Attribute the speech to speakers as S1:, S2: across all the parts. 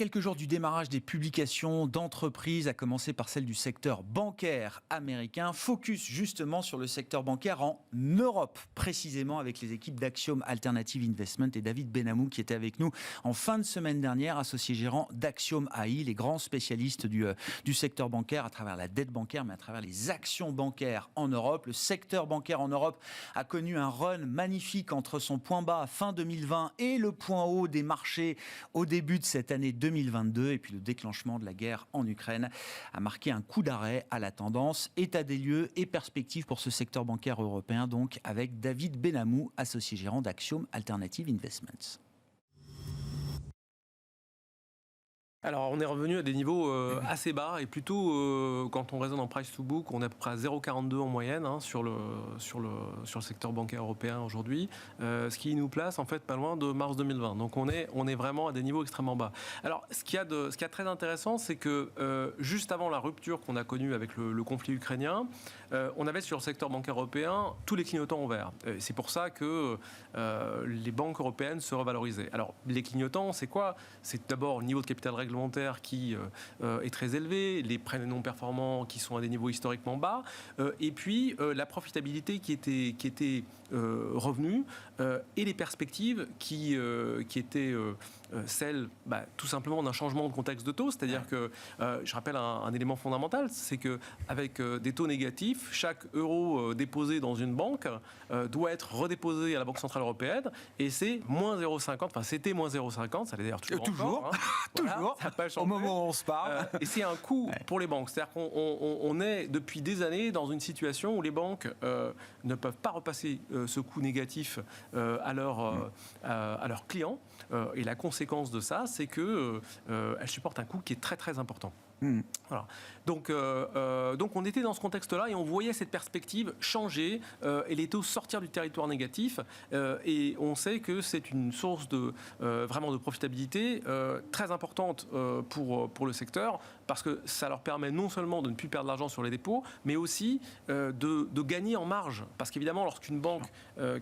S1: quelques jours du démarrage des publications d'entreprises, à commencer par celle du secteur bancaire américain, focus justement sur le secteur bancaire en Europe, précisément avec les équipes d'Axiom Alternative Investment et David Benamou qui était avec nous en fin de semaine dernière, associé gérant d'Axiom AI, les grands spécialistes du secteur bancaire à travers la dette bancaire, mais à travers les actions bancaires en Europe. Le secteur bancaire en Europe a connu un run magnifique entre son point bas fin 2020 et le point haut des marchés au début de cette année 2022, et puis le déclenchement de la guerre en Ukraine a marqué un coup d'arrêt à la tendance. État des lieux et perspectives pour ce secteur bancaire européen, donc avec David Benamou, associé gérant d'Axiom Alternative Investments.
S2: Alors, on est revenu à des niveaux assez bas et plutôt, quand on raisonne en price to book, on est à peu près à 0,42 en moyenne sur le secteur bancaire européen aujourd'hui, ce qui nous place en fait pas loin de mars 2020. Donc, on est vraiment à des niveaux extrêmement bas. Alors, ce qu'il y a de très intéressant, c'est que juste avant la rupture qu'on a connue avec le conflit ukrainien, on avait sur le secteur bancaire européen tous les clignotants en vert. C'est pour ça que les banques européennes se revalorisaient. Alors, les clignotants, c'est quoi? C'est d'abord le niveau de capital réglementaire qui est très élevé, les prêts non performants qui sont à des niveaux historiquement bas, et puis la profitabilité qui était revenue et les perspectives qui étaient celles tout simplement d'un changement de contexte de taux, c'est-à-dire que je rappelle un élément fondamental, c'est qu'avec des taux négatifs, chaque euro déposé dans une banque doit être redéposé à la Banque Centrale Européenne, et c'est moins 0,50, enfin c'était moins 0,50, ça l'est d'ailleurs toujours encore,
S1: toujours.
S2: Ça n'a pas changé.
S1: Au moment où on se parle.
S2: Et c'est un coût pour les banques. C'est-à-dire qu'on est depuis des années dans une situation où les banques ne peuvent pas repasser ce coût négatif à leurs clients. Et la conséquence de ça, c'est qu'elles supportent un coût qui est très très important. Voilà. Donc on était dans ce contexte-là et on voyait cette perspective changer et les taux sortir du territoire négatif, et on sait que c'est une source vraiment de profitabilité très importante pour le secteur, parce que ça leur permet non seulement de ne plus perdre de l'argent sur les dépôts, mais aussi de gagner en marge, parce qu'évidemment lorsqu'une banque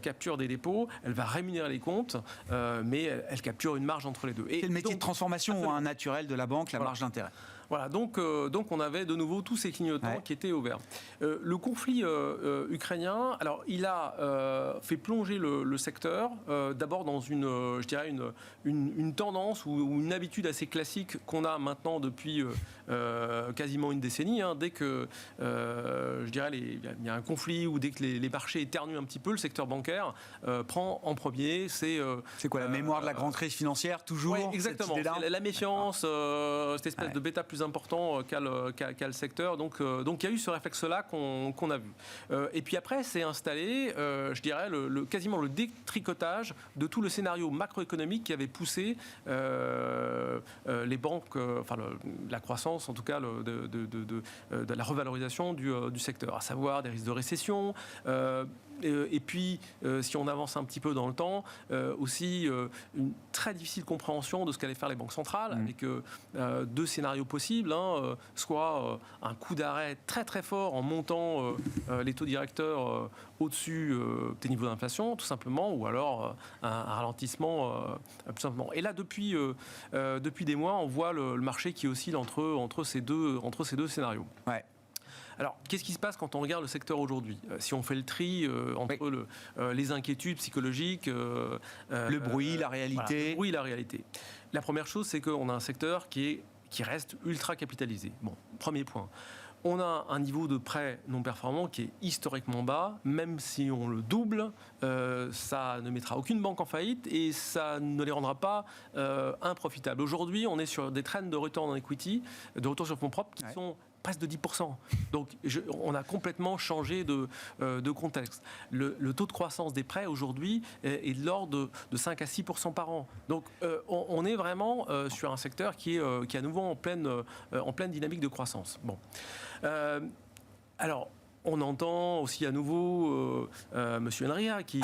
S2: capture des dépôts, elle va rémunérer les comptes, mais elle capture une marge entre les deux.
S1: C'est le métier de transformation naturel de la banque, la marge d'intérêt.
S2: Voilà, donc on avait de nouveau tous ces clignotants qui étaient ouverts. Le conflit ukrainien, alors il a fait plonger le secteur, d'abord dans je dirais une tendance ou une habitude assez classique qu'on a maintenant depuis quasiment une décennie. Dès que je dirais il y a un conflit ou dès que les marchés éternuent un petit peu, le secteur bancaire prend en premier. C'est
S1: quoi, la mémoire de la grande crise financière, toujours?
S2: Oui, exactement. La méfiance, cette espèce de bêta plus important qu'a le secteur. Donc il y a eu ce réflexe-là qu'on a vu. Et puis après, c'est installé, je dirais, quasiment le détricotage de tout le scénario macroéconomique qui avait poussé les banques, la croissance, en tout cas, de la revalorisation du secteur, à savoir des risques de récession. Et puis, si on avance un petit peu dans le temps, aussi une très difficile compréhension de ce qu'allaient faire les banques centrales, avec deux scénarios possibles, soit un coup d'arrêt très très fort en montant les taux directeurs au-dessus des niveaux d'inflation, tout simplement, ou alors un ralentissement, tout simplement. Et là, depuis des mois, on voit le marché qui oscille entre ces deux scénarios.
S1: Ouais.
S2: Alors, qu'est-ce qui se passe quand on regarde le secteur aujourd'hui? Si on fait le tri entre les inquiétudes psychologiques...
S1: le bruit, la réalité.
S2: Voilà, le bruit, la réalité. La première chose, c'est qu'on a un secteur qui reste ultra capitalisé. Bon, premier point. On a un niveau de prêt non performant qui est historiquement bas. Même si on le double, ça ne mettra aucune banque en faillite et ça ne les rendra pas improfitables. Aujourd'hui, on est sur des trends de return on equity, de retour sur fonds propres qui sont presque de 10%. Donc, on a complètement changé de contexte. Le taux de croissance des prêts aujourd'hui est de l'ordre de 5 à 6% par an. Donc, on est vraiment sur un secteur qui est à nouveau en pleine dynamique de croissance. Bon. Alors, on entend aussi à nouveau Monsieur Enria qui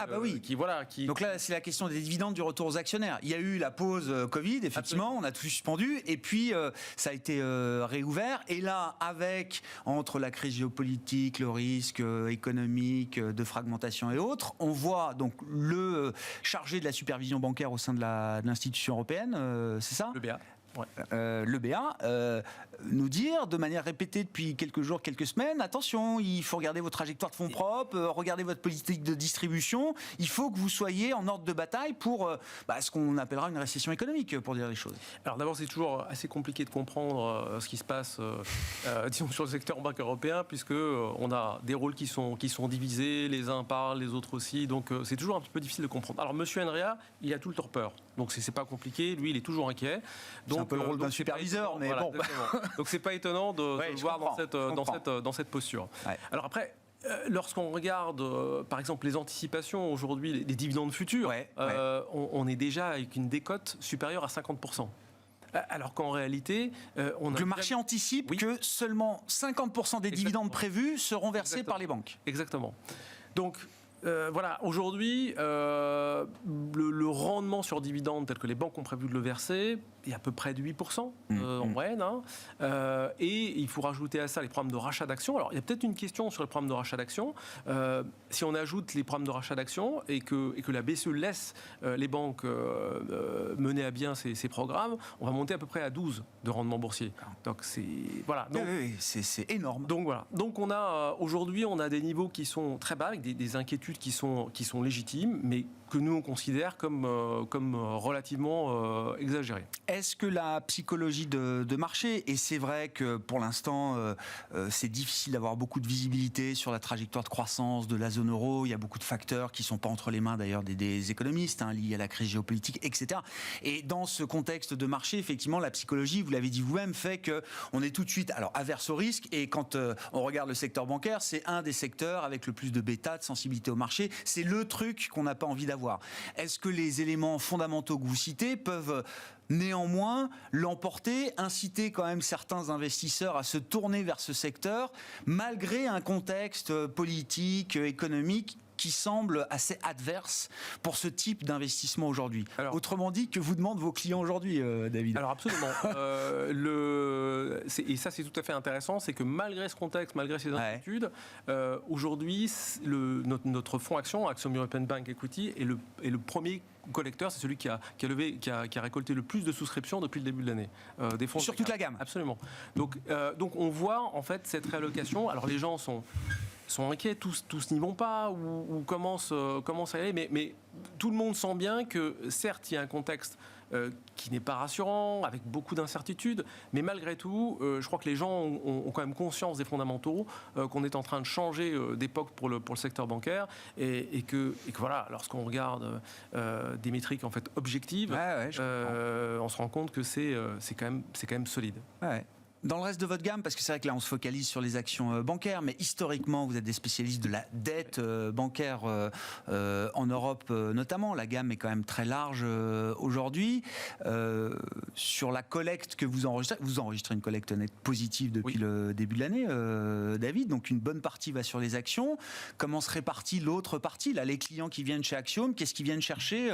S2: voilà.
S1: Donc là, c'est la question des dividendes, du retour aux actionnaires. Il y a eu la pause Covid, effectivement, on a tout suspendu, et puis ça a été réouvert. Et là, entre la crise géopolitique, le risque économique, de fragmentation et autres, on voit donc le chargé de la supervision bancaire au sein de l'institution européenne, c'est ça ?
S2: Le BA.
S1: le BA, nous dire de manière répétée depuis quelques jours, quelques semaines, attention, il faut regarder vos trajectoires de fonds propres, regarder votre politique de distribution, il faut que vous soyez en ordre de bataille pour ce qu'on appellera une récession économique, pour dire les choses.
S2: Alors d'abord, c'est toujours assez compliqué de comprendre ce qui se passe disons, sur le secteur bancaire européen, puisque on a des rôles qui sont divisés, les uns parlent, les autres aussi, donc c'est toujours un petit peu difficile de comprendre. Alors Monsieur Enria, il a tout le temps peur, donc c'est pas compliqué, lui il est toujours inquiet.
S1: C'est un peu le rôle d'un superviseur, mais bon.
S2: Donc c'est pas étonnant de le voir dans cette posture. Ouais. Alors après, lorsqu'on regarde, par exemple, les anticipations aujourd'hui, les dividendes futurs, on est déjà avec une décote supérieure à 50%. Alors qu'en réalité,
S1: le marché anticipe que seulement 50% des dividendes prévus seront versés par les banques.
S2: Exactement. Donc, voilà, aujourd'hui, le rendement sur dividendes tel que les banques ont prévu de le verser est à peu près de 8% en moyenne. Et il faut rajouter à ça les programmes de rachat d'actions. Alors, il y a peut-être une question sur les programmes de rachat d'actions. Si on ajoute les programmes de rachat d'actions et que la BCE laisse les banques mener à bien ces programmes, on va monter à peu près à 12 de rendement boursier. Donc,
S1: c'est énorme.
S2: Donc, voilà. Donc, on a aujourd'hui, on a des niveaux qui sont très bas, avec des inquiétudes qui sont légitimes, mais que nous on considère comme relativement exagérées.
S1: Est-ce que la psychologie de marché, et c'est vrai que pour l'instant c'est difficile d'avoir beaucoup de visibilité sur la trajectoire de croissance de la zone euro, il y a beaucoup de facteurs qui ne sont pas entre les mains d'ailleurs des économistes, liés à la crise géopolitique, etc. Et dans ce contexte de marché, effectivement, la psychologie, vous l'avez dit vous-même, fait qu'on est tout de suite averse au risque, et quand on regarde le secteur bancaire, c'est un des secteurs avec le plus de bêta, de sensibilité au marché, c'est le truc qu'on n'a pas envie d'avoir. Est-ce que les éléments fondamentaux que vous citez peuvent néanmoins l'emporter, inciter quand même certains investisseurs à se tourner vers ce secteur, malgré un contexte politique, économique qui semble assez adverse pour ce type d'investissement aujourd'hui? Autrement dit, que vous demandent vos clients aujourd'hui, David?
S2: Alors absolument. Et ça, c'est tout à fait intéressant, c'est que malgré ce contexte, malgré ces inquiétudes, aujourd'hui, notre fonds Action European Bank Equity, est le premier collecteur, c'est celui qui a récolté le plus de souscriptions depuis le début de l'année. Des fonds
S1: sur toute la gamme.
S2: Absolument. Donc on voit en fait cette réallocation. Alors les gens sont inquiets, tous n'y vont pas ou commencent à y aller, mais tout le monde sent bien que certes il y a un contexte qui n'est pas rassurant, avec beaucoup d'incertitudes, mais malgré tout, je crois que les gens ont quand même conscience des fondamentaux, qu'on est en train de changer d'époque pour le secteur bancaire, et que voilà, lorsqu'on regarde des métriques en fait objectives, on se rend compte que c'est quand même solide.
S1: Ouais. Dans le reste de votre gamme, parce que c'est vrai que là on se focalise sur les actions bancaires, mais historiquement vous êtes des spécialistes de la dette bancaire en Europe notamment. La gamme est quand même très large aujourd'hui. Sur la collecte que vous enregistrez une collecte nette positive depuis le début de l'année, David, donc une bonne partie va sur les actions. Comment se répartit l'autre partie? Là, les clients qui viennent chez Axiom, qu'est-ce qu'ils viennent chercher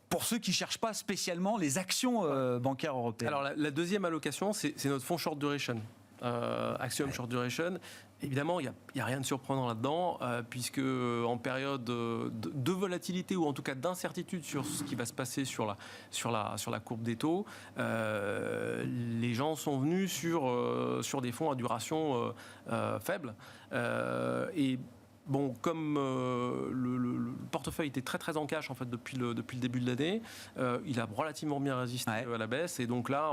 S1: pour ceux qui ne cherchent pas spécialement les actions bancaires européennes?
S2: Alors la deuxième allocation, c'est notre fonds short duration, Axiom Short Duration. Évidemment, il n'y a rien de surprenant là-dedans, puisque en période de volatilité, ou en tout cas d'incertitude sur ce qui va se passer sur la courbe des taux, les gens sont venus sur des fonds à duration faible. Et bon, comme le portefeuille était très très en cash en fait depuis le début de l'année, il a relativement bien résisté à la baisse, et donc là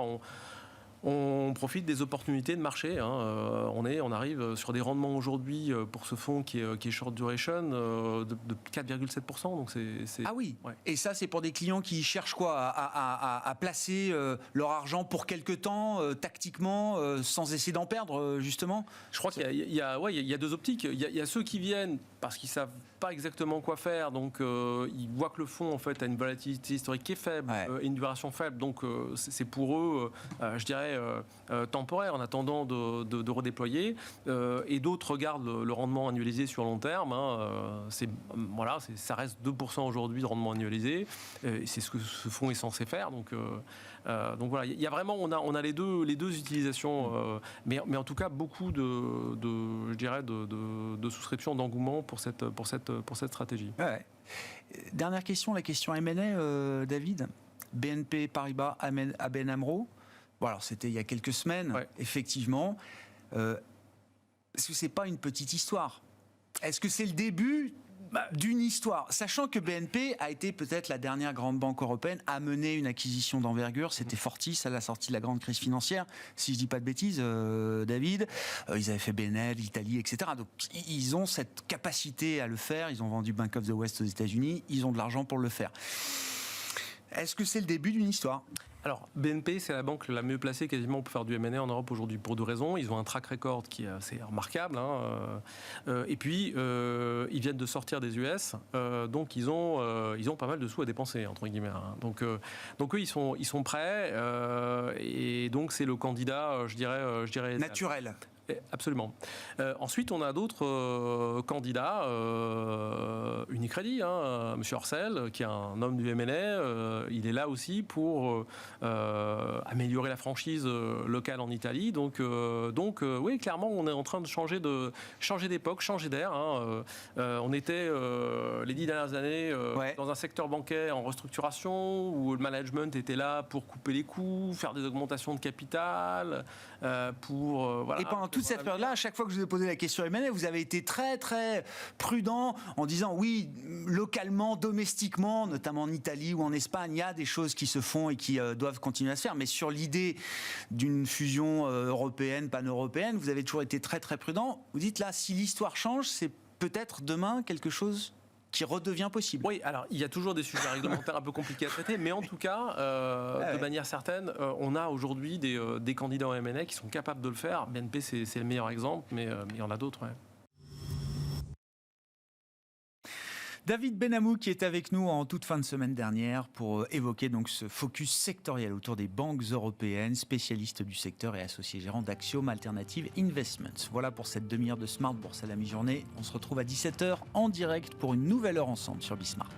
S2: on profite des opportunités de marché. On arrive sur des rendements aujourd'hui pour ce fonds qui est short duration de 4,7%. Donc c'est...
S1: Ah oui. Et ça, c'est pour des clients qui cherchent quoi, à placer leur argent pour quelque temps, tactiquement, sans essayer d'en perdre, justement?
S2: Je crois qu'il y a deux optiques. Il y a ceux qui viennent parce qu'ils savent pas exactement quoi faire, donc ils voient que le fonds en fait a une volatilité historique qui est faible et une duration faible, donc c'est pour eux, je dirais, temporaire en attendant de redéployer, et d'autres regardent le rendement annualisé sur long terme. Ça reste 2% aujourd'hui de rendement annualisé, et c'est ce que ce fonds est censé faire, donc voilà, il y a vraiment, on a les deux utilisations, mais en tout cas beaucoup de souscriptions, d'engouement pour cette stratégie.
S1: Dernière question, la question M&A, David. BNP Paribas, ABN AMRO. Bon, alors c'était il y a quelques semaines, effectivement. Est-ce que c'est pas une petite histoire? Est-ce que c'est le début d'une histoire, sachant que BNP a été peut-être la dernière grande banque européenne à mener une acquisition d'envergure. C'était Fortis à la sortie de la grande crise financière, si je dis pas de bêtises, David. Ils avaient fait BNL, l'Italie, etc. Donc ils ont cette capacité à le faire. Ils ont vendu Bank of the West aux États-Unis. Ils ont de l'argent pour le faire. Est-ce que c'est le début d'une histoire?
S2: Alors, BNP, c'est la banque la mieux placée quasiment pour faire du M&A en Europe aujourd'hui pour deux raisons. Ils ont un track record qui est assez remarquable. Et puis, ils viennent de sortir des US. Donc, ils ont pas mal de sous à dépenser, entre guillemets. Donc eux, ils sont prêts. Et donc, c'est le candidat, je dirais
S1: naturel.
S2: Absolument. Ensuite, on a d'autres candidats. Unicredit, Monsieur Orcel, qui est un homme du M&A, il est là aussi pour améliorer la franchise locale en Italie. Donc, oui, clairement, on est en train de changer d'époque, changer d'air. On était les 10 dernières années dans un secteur bancaire en restructuration où le management était là pour couper les coûts, faire des augmentations de capital,
S1: Et pendant toute cette période-là, à chaque fois que je vous ai posé la question M&A, vous avez été très très prudent en disant oui, localement, domestiquement, notamment en Italie ou en Espagne, il y a des choses qui se font et qui doivent continuer à se faire. Mais sur l'idée d'une fusion européenne, pan-européenne, vous avez toujours été très très prudent. Vous dites là, si l'histoire change, c'est peut-être demain quelque chose qui redevient possible.
S2: Oui, alors il y a toujours des sujets réglementaires un peu compliqués à traiter, mais en tout cas, de manière certaine, on a aujourd'hui des candidats en M&A qui sont capables de le faire. BNP, c'est le meilleur exemple, mais il y en a d'autres. Ouais.
S1: David Benhamou qui est avec nous en toute fin de semaine dernière pour évoquer donc ce focus sectoriel autour des banques européennes, spécialiste du secteur et associé gérant d'Axiom Alternative Investments. Voilà pour cette demi-heure de Smart Bourse à la mi-journée. On se retrouve à 17h en direct pour une nouvelle heure ensemble sur Bismart.